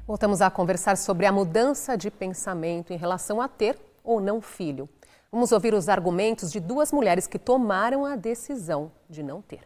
Voltamos a conversar sobre a mudança de pensamento em relação a ter ou não filho. Vamos ouvir os argumentos de duas mulheres que tomaram a decisão de não ter.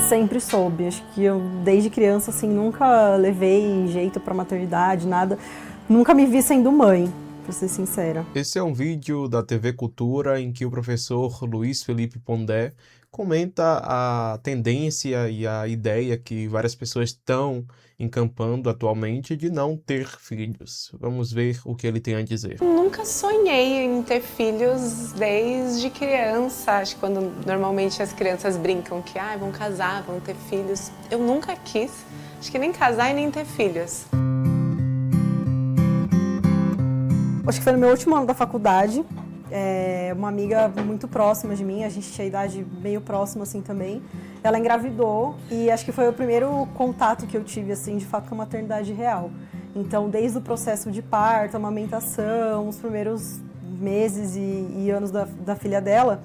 Sempre soube, acho que eu desde criança assim nunca levei jeito para maternidade, nada, nunca me vi sendo mãe, para ser sincera. Esse é um vídeo da TV Cultura em que o professor Luiz Felipe Pondé comenta a tendência e a ideia que várias pessoas estão encampando atualmente de não ter filhos. Vamos ver o que ele tem a dizer. Nunca sonhei em ter filhos desde criança. Acho que quando normalmente as crianças brincam que vão casar, vão ter filhos. Eu nunca quis, acho que nem casar e nem ter filhos. Acho que foi no meu último ano da faculdade, uma amiga muito próxima de mim, a gente tinha idade meio próxima assim também, ela engravidou e acho que foi o primeiro contato que eu tive assim, de fato com a maternidade real. Então, desde o processo de parto, amamentação, os primeiros meses e anos da filha dela,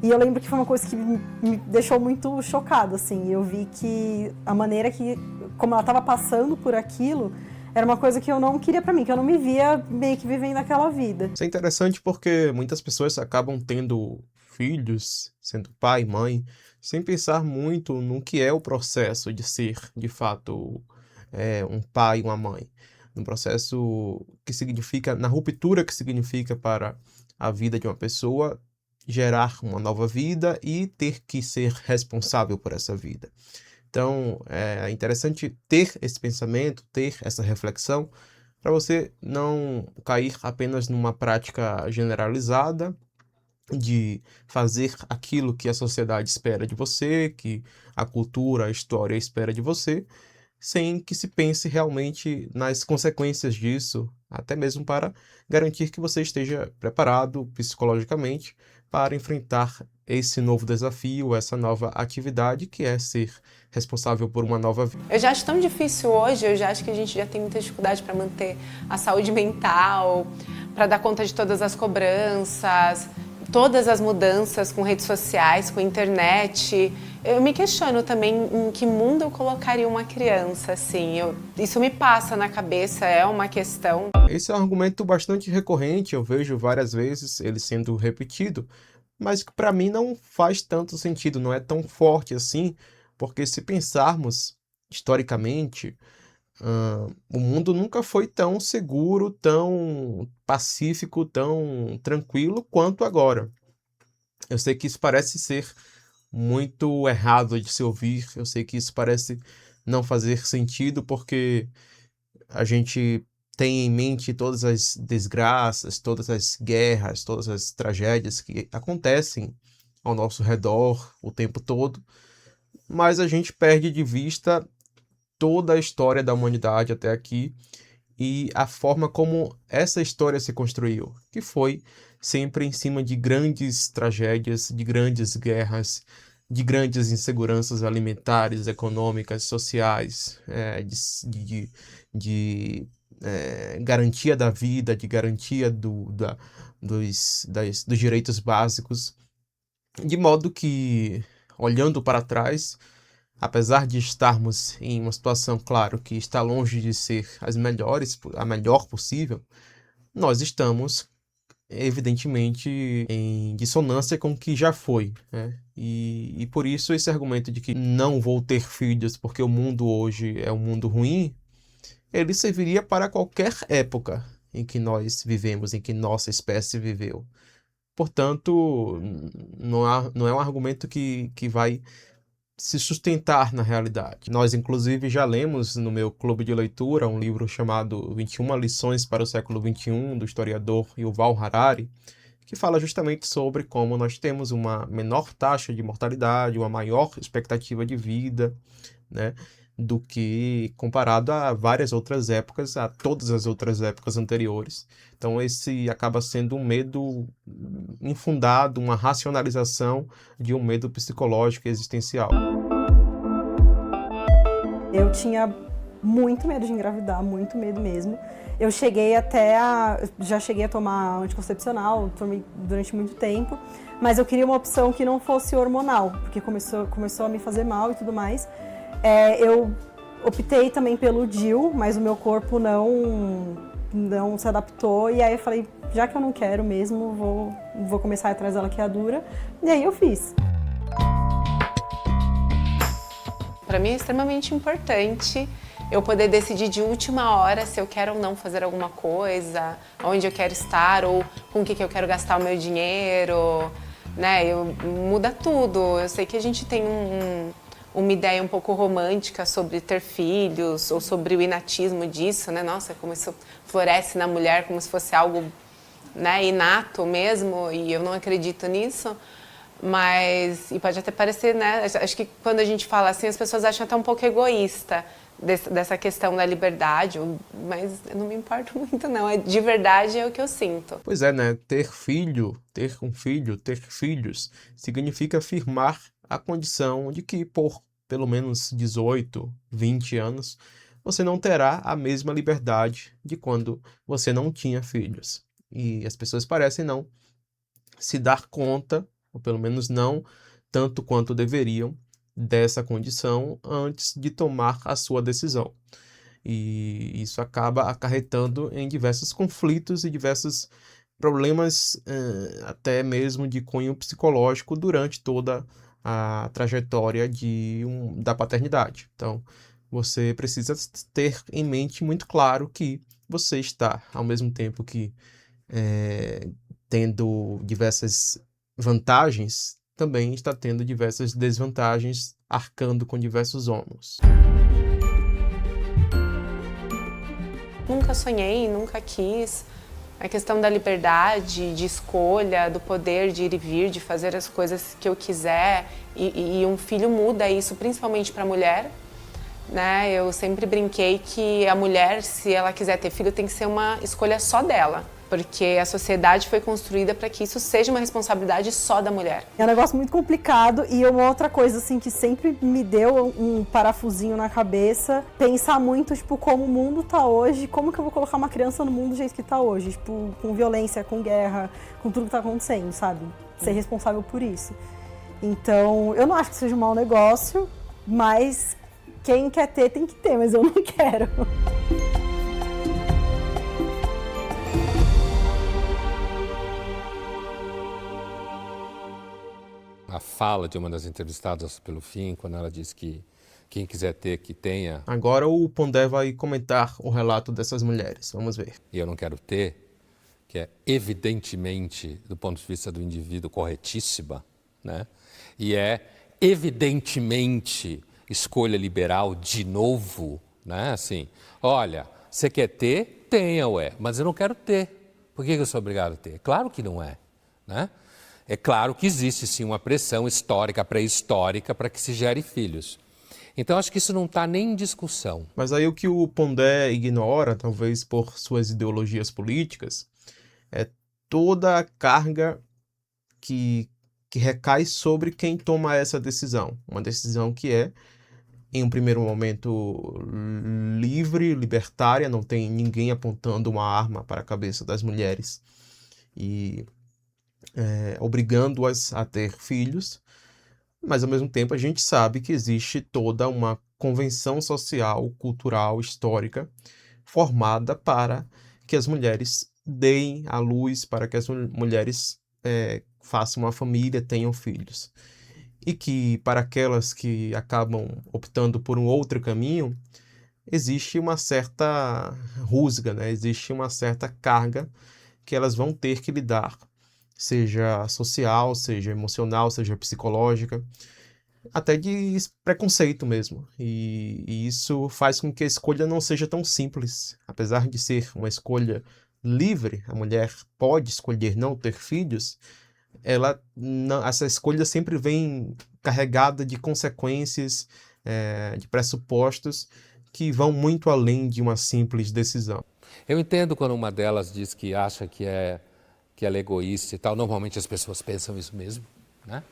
e eu lembro que foi uma coisa que me deixou muito chocada, assim, eu vi que a maneira que, como ela estava passando por aquilo, era uma coisa que eu não queria pra mim, que eu não me via meio que vivendo aquela vida. Isso é interessante porque muitas pessoas acabam tendo filhos, sendo pai e mãe, sem pensar muito no que é o processo de ser, de fato, um pai e uma mãe. No processo que significa, na ruptura que significa para a vida de uma pessoa, gerar uma nova vida e ter que ser responsável por essa vida. Então, é interessante ter esse pensamento, ter essa reflexão, para você não cair apenas numa prática generalizada de fazer aquilo que a sociedade espera de você, que a cultura, a história espera de você, sem que se pense realmente nas consequências disso, até mesmo para garantir que você esteja preparado psicologicamente para enfrentar esse novo desafio, essa nova atividade que é ser responsável por uma nova vida. Eu já acho tão difícil hoje, eu já acho que a gente já tem muita dificuldade para manter a saúde mental, para dar conta de todas as cobranças, todas as mudanças com redes sociais, com internet. Eu me questiono também em que mundo eu colocaria uma criança, assim. Isso me passa na cabeça, é uma questão. Esse é um argumento bastante recorrente, eu vejo várias vezes ele sendo repetido, mas que para mim não faz tanto sentido, não é tão forte assim, porque se pensarmos historicamente, o mundo nunca foi tão seguro, tão pacífico, tão tranquilo quanto agora. Eu sei que isso parece ser muito errado de se ouvir, eu sei que isso parece não fazer sentido, porque a gente tem em mente todas as desgraças, todas as guerras, todas as tragédias que acontecem ao nosso redor o tempo todo, mas a gente perde de vista toda a história da humanidade até aqui e a forma como essa história se construiu, que foi sempre em cima de grandes tragédias, de grandes guerras, de grandes inseguranças alimentares, econômicas, sociais, de garantia da vida, de garantia dos direitos básicos, de modo que, olhando para trás, apesar de estarmos em uma situação, claro, que está longe de ser a melhor possível, nós estamos, evidentemente, em dissonância com o que já foi, né? E por isso esse argumento de que não vou ter filhos porque o mundo hoje é um mundo ruim, ele serviria para qualquer época em que nós vivemos, em que nossa espécie viveu. Portanto, não é um argumento que vai se sustentar na realidade. Nós, inclusive, já lemos no meu clube de leitura um livro chamado 21 Lições para o Século XXI, do historiador Yuval Harari, que fala justamente sobre como nós temos uma menor taxa de mortalidade, uma maior expectativa de vida, né, do que comparado a várias outras épocas, a todas as outras épocas anteriores. Então esse acaba sendo um medo infundado, uma racionalização de um medo psicológico e existencial. Eu tinha muito medo de engravidar, muito medo mesmo. Eu já cheguei a tomar anticoncepcional, tomei durante muito tempo, mas eu queria uma opção que não fosse hormonal, porque começou a me fazer mal e tudo mais. Eu optei também pelo DIU, mas o meu corpo não se adaptou. E aí eu falei, já que eu não quero mesmo, vou começar atrás da laqueadura. E aí eu fiz. Para mim é extremamente importante eu poder decidir de última hora se eu quero ou não fazer alguma coisa, onde eu quero estar ou com o que eu quero gastar o meu dinheiro, né? Muda tudo. Eu sei que a gente tem uma ideia um pouco romântica sobre ter filhos ou sobre o inatismo disso, né? Nossa, como isso floresce na mulher, como se fosse algo, né, inato mesmo, e eu não acredito nisso. Mas, e pode até parecer, né? Acho que quando a gente fala assim, as pessoas acham até um pouco egoísta dessa questão da liberdade, mas eu não me importo muito, não. De verdade é o que eu sinto. Pois é, né? Ter um filho, ter filhos, significa afirmar a condição de que por pelo menos 18, 20 anos, você não terá a mesma liberdade de quando você não tinha filhos. E as pessoas parecem não se dar conta, ou pelo menos não tanto quanto deveriam, dessa condição antes de tomar a sua decisão. E isso acaba acarretando em diversos conflitos e diversos problemas, até mesmo de cunho psicológico, durante toda a trajetória da paternidade. Então, você precisa ter em mente muito claro que você está, ao mesmo tempo que tendo diversas vantagens, também está tendo diversas desvantagens, arcando com diversos ônus. Nunca sonhei, nunca quis. A questão da liberdade, de escolha, do poder de ir e vir, de fazer as coisas que eu quiser. E um filho muda isso, principalmente para a mulher, né? Eu sempre brinquei que a mulher, se ela quiser ter filho, tem que ser uma escolha só dela. Porque a sociedade foi construída para que isso seja uma responsabilidade só da mulher. É um negócio muito complicado e uma outra coisa assim que sempre me deu um parafusinho na cabeça, pensar muito, tipo, como o mundo tá hoje, como que eu vou colocar uma criança no mundo do jeito que tá hoje, tipo, com violência, com guerra, com tudo que tá acontecendo, sabe? Ser responsável por isso. Então, eu não acho que seja um mau negócio, mas quem quer ter tem que ter, mas eu não quero. A fala de uma das entrevistadas pelo Fim, quando ela diz que quem quiser ter, que tenha. Agora o Pondé vai comentar o relato dessas mulheres. Vamos ver. E eu não quero ter, que é evidentemente, do ponto de vista do indivíduo, corretíssima, né? E é evidentemente escolha liberal de novo, né? Assim, olha, você quer ter? Tenha, mas eu não quero ter. Por que eu sou obrigado a ter? Claro que não é, né? É claro que existe sim uma pressão histórica, pré-histórica, para que se gere filhos. Então acho que isso não está nem em discussão. Mas aí o que o Pondé ignora, talvez por suas ideologias políticas, é toda a carga que recai sobre quem toma essa decisão. Uma decisão que é, em um primeiro momento, livre, libertária, não tem ninguém apontando uma arma para a cabeça das mulheres e obrigando-as a ter filhos, mas ao mesmo tempo a gente sabe que existe toda uma convenção social, cultural, histórica, formada para que as mulheres deem à luz, para que as mulheres façam uma família, tenham filhos. E que para aquelas que acabam optando por um outro caminho, existe uma certa rusga, né? Existe uma certa carga que elas vão ter que lidar, seja social, seja emocional, seja psicológica, até de preconceito mesmo. E isso faz com que a escolha não seja tão simples. Apesar de ser uma escolha livre, a mulher pode escolher não ter filhos, essa escolha sempre vem carregada de consequências, de pressupostos que vão muito além de uma simples decisão. Eu entendo quando uma delas diz que acha que ela é egoísta e tal. Normalmente as pessoas pensam isso mesmo, né?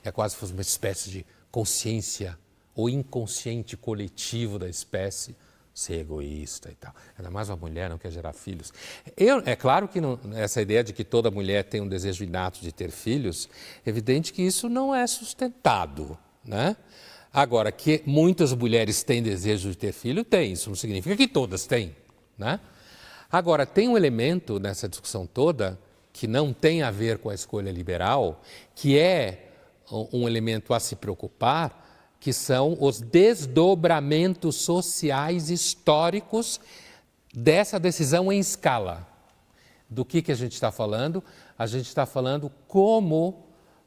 É quase se fosse uma espécie de consciência ou inconsciente coletivo da espécie ser egoísta e tal. Ainda mais uma mulher não quer gerar filhos. É claro que essa ideia de que toda mulher tem um desejo inato de ter filhos, é evidente que isso não é sustentado, né? Agora, que muitas mulheres têm desejo de ter filho, tem. Isso não significa que todas têm, né? Agora, tem um elemento nessa discussão toda que não tem a ver com a escolha liberal, que é um elemento a se preocupar, que são os desdobramentos sociais históricos dessa decisão em escala. Do que a gente está falando? A gente está falando como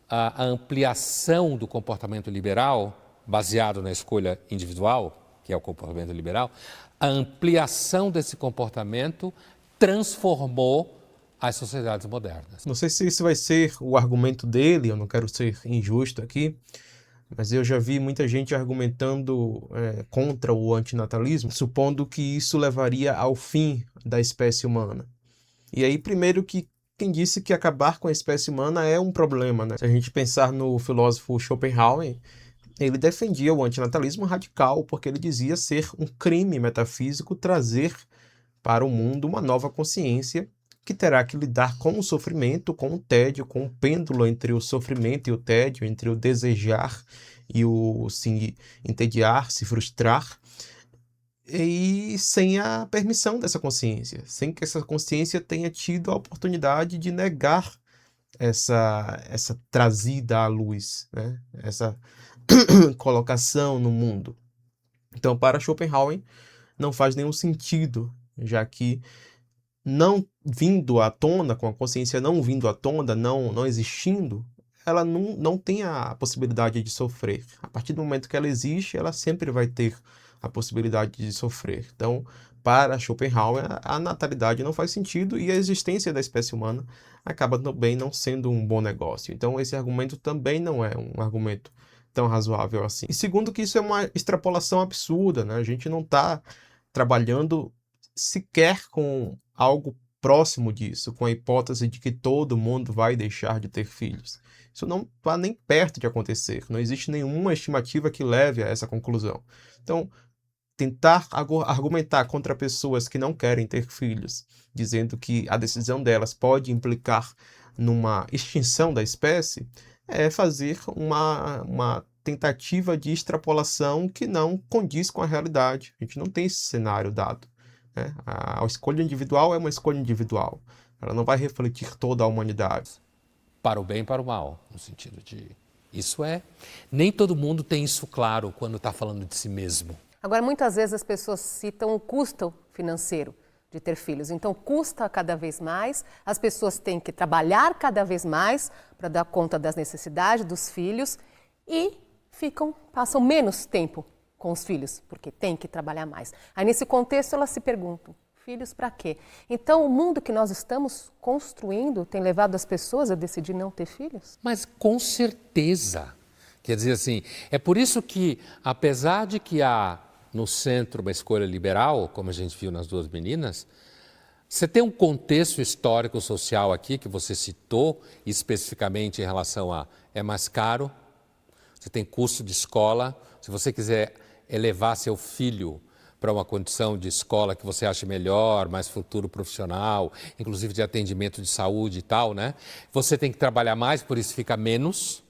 a ampliação do comportamento liberal, baseado na escolha individual, que é o comportamento liberal, a ampliação desse comportamento transformou as sociedades modernas. Não sei se esse vai ser o argumento dele, eu não quero ser injusto aqui, mas eu já vi muita gente argumentando contra o antinatalismo, supondo que isso levaria ao fim da espécie humana. E aí, primeiro, que quem disse que acabar com a espécie humana é um problema, né? Se a gente pensar no filósofo Schopenhauer, ele defendia o antinatalismo radical, porque ele dizia ser um crime metafísico trazer para o mundo uma nova consciência que terá que lidar com o sofrimento, com o tédio, com o pêndulo entre o sofrimento e o tédio, entre o desejar e o se entediar, se frustrar, e sem a permissão dessa consciência, sem que essa consciência tenha tido a oportunidade de negar essa trazida à luz, né? Essa colocação no mundo. Então, para Schopenhauer, não faz nenhum sentido, já que não vindo à tona, com a consciência não vindo à tona, não existindo, ela não tem a possibilidade de sofrer. A partir do momento que ela existe, ela sempre vai ter a possibilidade de sofrer. Então, para Schopenhauer, a natalidade não faz sentido e a existência da espécie humana acaba também não sendo um bom negócio. Então, esse argumento também não é um argumento tão razoável assim. E segundo, que isso é uma extrapolação absurda, né? A gente não está trabalhando sequer com algo próximo disso, com a hipótese de que todo mundo vai deixar de ter filhos. Isso não está nem perto de acontecer. Não existe nenhuma estimativa que leve a essa conclusão. Então, tentar argumentar contra pessoas que não querem ter filhos, dizendo que a decisão delas pode implicar numa extinção da espécie, é fazer uma tentativa de extrapolação que não condiz com a realidade. A gente não tem esse cenário dado, né? A escolha individual é uma escolha individual. Ela não vai refletir toda a humanidade. Para o bem e para o mal, no sentido de... Isso é... Nem todo mundo tem isso claro quando está falando de si mesmo. Agora, muitas vezes as pessoas citam o custo financeiro de ter filhos. Então, custa cada vez mais, as pessoas têm que trabalhar cada vez mais para dar conta das necessidades dos filhos e passam menos tempo com os filhos, porque têm que trabalhar mais. Aí, nesse contexto, elas se perguntam, filhos para quê? Então, o mundo que nós estamos construindo tem levado as pessoas a decidir não ter filhos? Mas com certeza. Quer dizer assim, é por isso que, apesar de que há no centro uma escolha liberal, como a gente viu nas duas meninas, você tem um contexto histórico social aqui que você citou, especificamente em relação a é mais caro, você tem custo de escola, se você quiser elevar seu filho para uma condição de escola que você acha melhor, mais futuro profissional, inclusive de atendimento de saúde e tal, né? Você tem que trabalhar mais, por isso fica menos,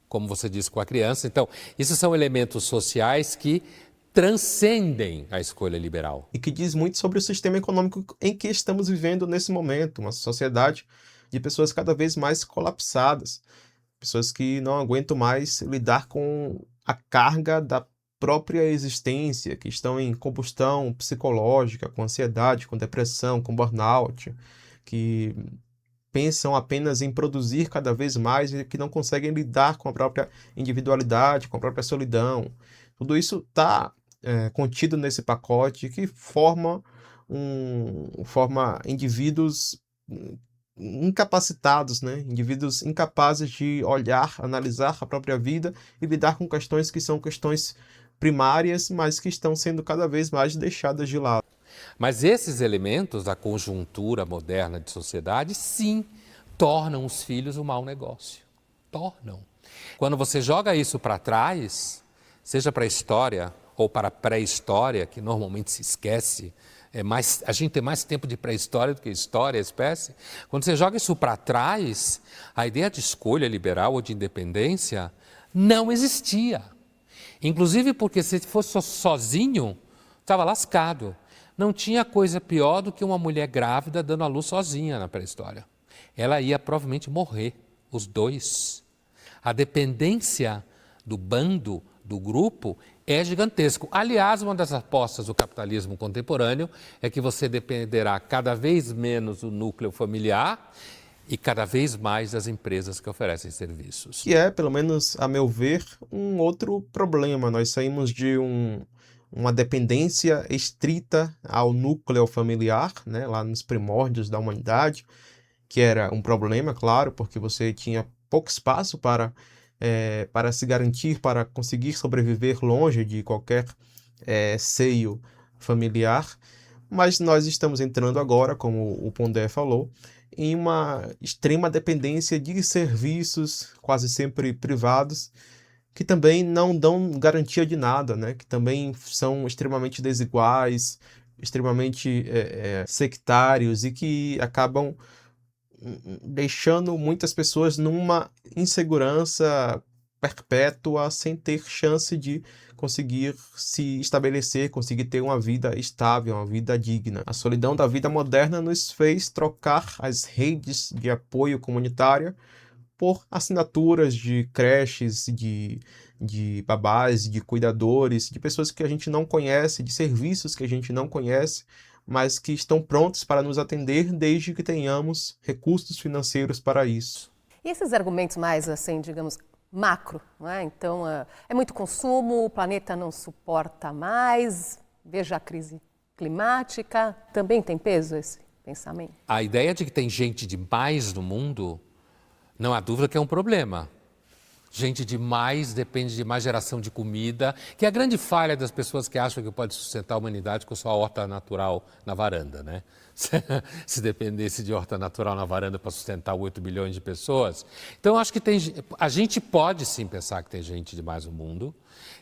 como você disse, com a criança. Então, esses são elementos sociais que transcendem a escolha liberal. E que diz muito sobre o sistema econômico em que estamos vivendo nesse momento, uma sociedade de pessoas cada vez mais colapsadas, pessoas que não aguentam mais lidar com a carga da própria existência, que estão em combustão psicológica, com ansiedade, com depressão, com burnout, que pensam apenas em produzir cada vez mais e que não conseguem lidar com a própria individualidade, com a própria solidão. Tudo isso está contido nesse pacote que forma indivíduos incapacitados, né? Indivíduos incapazes de olhar, analisar a própria vida e lidar com questões que são questões primárias, mas que estão sendo cada vez mais deixadas de lado. Mas esses elementos da conjuntura moderna de sociedade, sim, tornam os filhos um mau negócio. Tornam. Quando você joga isso para trás, seja para a história ou para a pré-história, que normalmente se esquece, a gente tem mais tempo de pré-história do que história, espécie. Quando você joga isso para trás, a ideia de escolha liberal ou de independência não existia. Inclusive porque se fosse sozinho, estava lascado. Não tinha coisa pior do que uma mulher grávida dando à luz sozinha na pré-história. Ela ia provavelmente morrer, os dois. A dependência do bando, do grupo, é gigantesco. Aliás, uma das apostas do capitalismo contemporâneo é que você dependerá cada vez menos do núcleo familiar e cada vez mais das empresas que oferecem serviços. Que é, pelo menos a meu ver, um outro problema. Nós saímos de uma dependência estrita ao núcleo familiar, né, lá nos primórdios da humanidade, que era um problema, claro, porque você tinha pouco espaço para se garantir, para conseguir sobreviver longe de qualquer seio familiar. Mas nós estamos entrando agora, como o Pondé falou, em uma extrema dependência de serviços, quase sempre privados, que também não dão garantia de nada, né? Que também são extremamente desiguais, extremamente sectários e que acabam deixando muitas pessoas numa insegurança perpétua, sem ter chance de conseguir se estabelecer, conseguir ter uma vida estável, uma vida digna. A solidão da vida moderna nos fez trocar as redes de apoio comunitária por assinaturas de creches, de babás, de cuidadores, de pessoas que a gente não conhece, de serviços que a gente não conhece, mas que estão prontos para nos atender desde que tenhamos recursos financeiros para isso. E esses argumentos mais, assim, digamos, macro, não é? Então, é muito consumo, o planeta não suporta mais, veja a crise climática, também tem peso esse pensamento? A ideia de que tem gente demais no mundo, não há dúvida que é um problema. Gente demais depende de mais geração de comida, que é a grande falha das pessoas que acham que pode sustentar a humanidade com sua horta natural na varanda, né? Se dependesse de horta natural na varanda para sustentar 8 bilhões de pessoas. Então, acho que a gente pode sim pensar que tem gente demais no mundo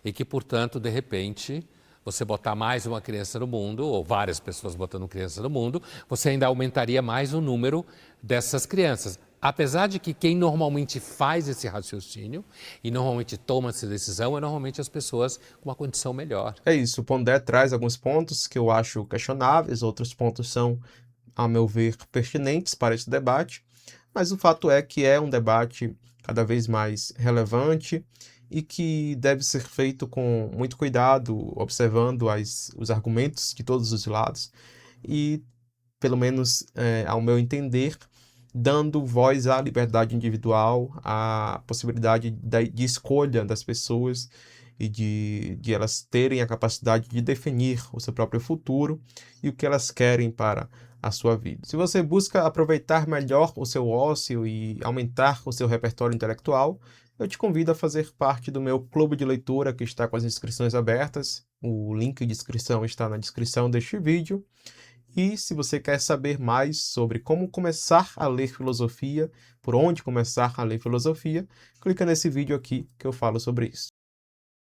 e que, portanto, de repente, você botar mais uma criança no mundo, ou várias pessoas botando criança no mundo, você ainda aumentaria mais o número dessas crianças. Apesar de que quem normalmente faz esse raciocínio e normalmente toma essa decisão é normalmente as pessoas com uma condição melhor. É isso, o Pondé traz alguns pontos que eu acho questionáveis, outros pontos são, a meu ver, pertinentes para esse debate, mas o fato é que é um debate cada vez mais relevante e que deve ser feito com muito cuidado, observando os argumentos de todos os lados e, pelo menos ao meu entender, dando voz à liberdade individual, à possibilidade de escolha das pessoas e de elas terem a capacidade de definir o seu próprio futuro e o que elas querem para a sua vida. Se você busca aproveitar melhor o seu ócio e aumentar o seu repertório intelectual, eu te convido a fazer parte do meu clube de leitura que está com as inscrições abertas. O link de inscrição está na descrição deste vídeo. E se você quer saber mais sobre como começar a ler filosofia, por onde começar a ler filosofia, clica nesse vídeo aqui que eu falo sobre isso.